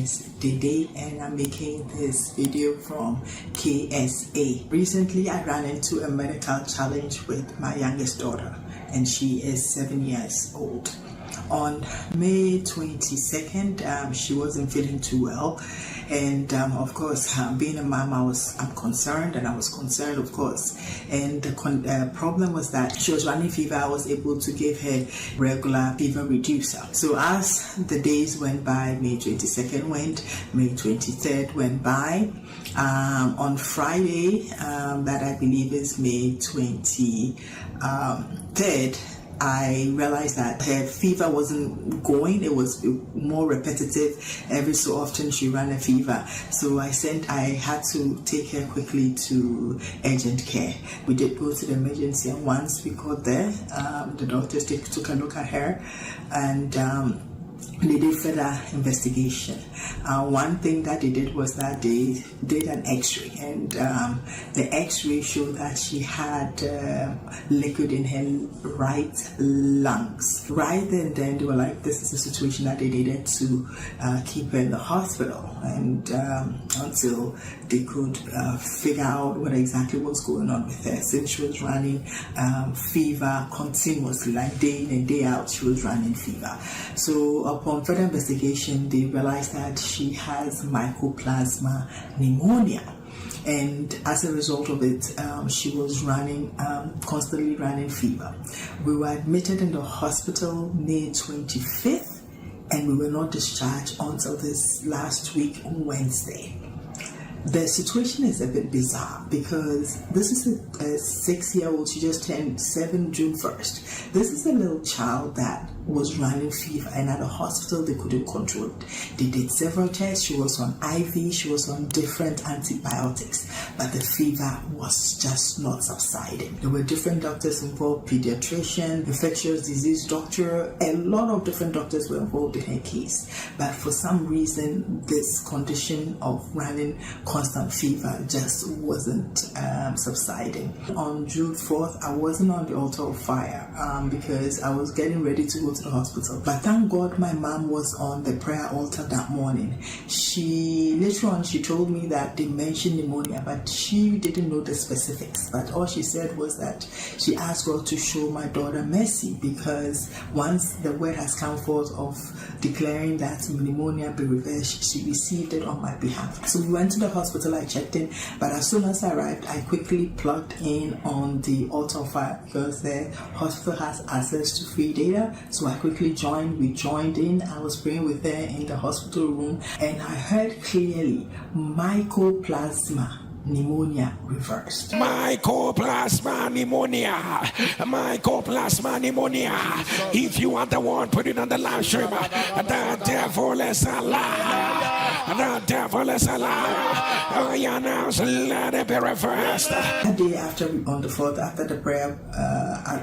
is Dede, and I'm making this video from KSA. Recently, I ran into a medical challenge with my youngest daughter, and she is 7 years old. On May 22nd, she wasn't feeling too well, and of course, being a mom, I'm concerned, and I was concerned, of course. And the problem was that she was running fever. I was able to give her regular fever reducer. So as the days went by, May 22nd went, May 23rd went by. On Friday, that I believe is May 23rd, I realized that her fever wasn't going. It was more repetitive. Every so often she ran a fever. So I had to take her quickly to urgent care. We did go to the emergency, and once we got there, the doctors took a look at her, and they did further investigation. One thing that they did was that they did an x-ray, and the x-ray showed that she had liquid in her right lungs. Right then they were like, this is a situation that they needed to keep her in the hospital, and until they could figure out what exactly was going on with her, since she was running fever continuously, like day in and day out, she was running fever. So upon further investigation, they realized that she has Mycoplasma Pneumonia, and as a result of it, she was constantly running fever. We were admitted in the hospital May 25th, and we were not discharged until this last week on Wednesday. The situation is a bit bizarre because this is a 6-year-old. She just turned 7 June 1st. This is a little child that was running fever, and at the hospital they couldn't control it. They did several tests. She was on IV, she was on different antibiotics, but the fever was just not subsiding. There were different doctors involved, pediatrician, infectious disease doctor, a lot of different doctors were involved in her case. But for some reason, this condition of running constant fever just wasn't subsiding. On June 4th, I wasn't on the altar of fire because I was getting ready to go to the hospital. But thank God my mom was on the prayer altar that morning. Later on, she told me that they mentioned pneumonia, but she didn't know the specifics. But all she said was that she asked God to show my daughter mercy, because once the word has come forth of declaring that pneumonia be reversed, she received it on my behalf. So we went to the hospital, I checked in, but as soon as I arrived, I quickly plugged in on the altar of fire because the hospital has access to free data. So I quickly joined. We joined in. I was praying with her in the hospital room, and I heard clearly Mycoplasma Pneumonia reversed. Mycoplasma Pneumonia. Mycoplasma Pneumonia. If you are the one, put it on the live stream. The devil is alive. The devil is alive. I announce, let it be reversed. A day after, on the 4th, after the prayer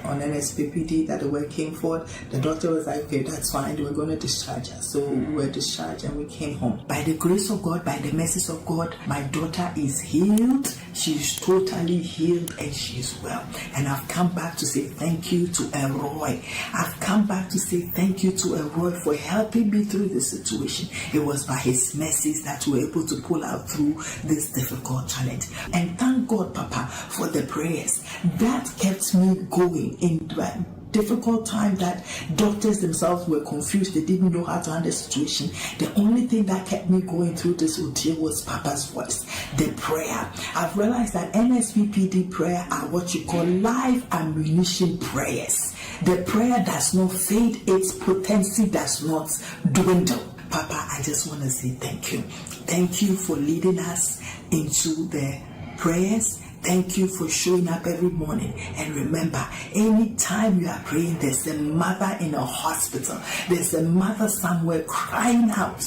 on NSPPD, that the word came forth, the doctor was like, okay, that's fine, we're going to discharge her. So we were discharged and we came home. By the grace of God, by the mercies of God, my daughter is healed. She's totally healed and she's well. And I've come back to say thank you to Elroy. I've come back to say thank you to Elroy for helping me through this situation. It was by his mercies that we were able to pull out through this difficult challenge. And thank God, Papa, for the prayers that kept me going in that difficult time that doctors themselves were confused. They didn't know how to handle the situation. The only thing that kept me going through this ordeal was Papa's voice, the prayer. I've realized that NSPPD prayer are what you call live ammunition prayers. The prayer does not fade, its potency does not dwindle. Papa, I just want to say thank you. Thank you for leading us into the prayers. Thank you for showing up every morning. And remember, anytime you are praying, there's a mother in a hospital. There's a mother somewhere crying out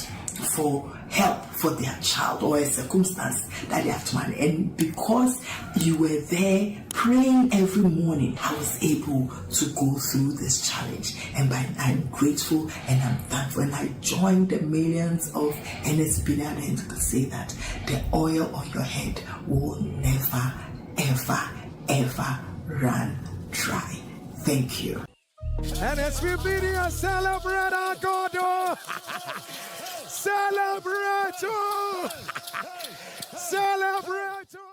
for help for their child or a circumstance that they have to manage. And because you were there praying every morning, I was able to go through this challenge. And I'm grateful and I'm thankful. And I joined the millions of NSPPD to say that the oil on your head will never, ever, ever run dry. Thank you. NSPPD celebrate our God. Celebrate! Celebrate!